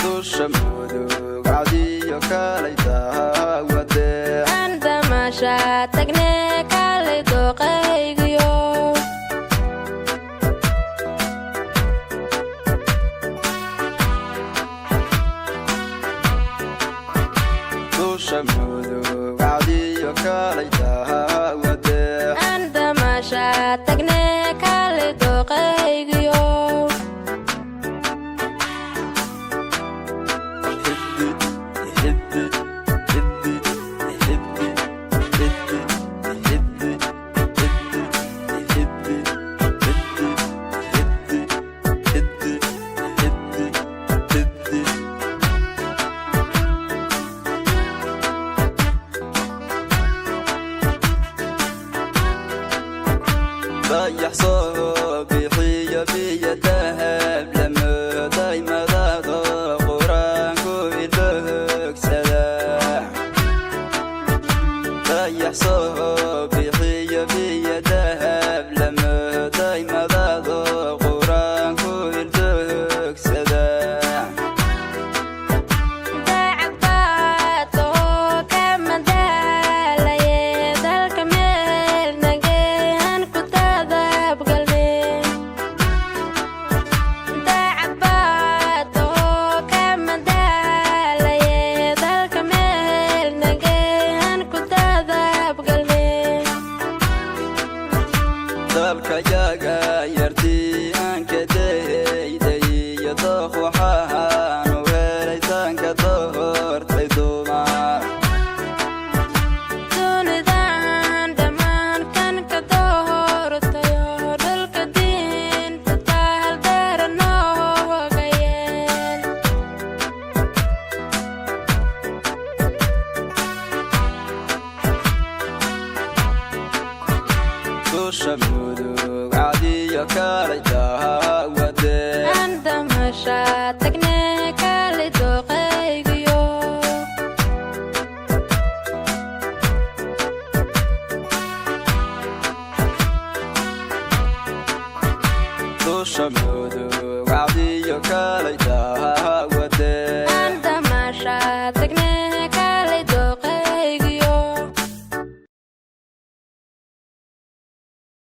dusha mudug cadiyo kalay daawade عندما شاتقني كالي دوقيقيو dusha mudug cadiyo kalay daawade عندما شاتقني كالي دوقيقيو ضيح صوبي حية بيا دهب لما دايما ذاقا قران كوي لك سلاح ضيح صوبي حية بيا دهب لما دايما ذاقا قران كوي لك سلاح داعباتو كما دالي دالك ميل نجيهن كتاذب قلبي داعباتو كما دالي دالك ميل نجيهن كتاذب قلبي dalka yaga yartii aan ka dayday iyo dooq waxaan u helaytaanka doortay dumar dunidan dhammaan kan ka doortayo dhulka diinta taal dheera nooga yeel dusha mudug cadiyo kalay daawade عندما شاتقني كالي دوقيقيو dusha mudug cadiyo kalay daawade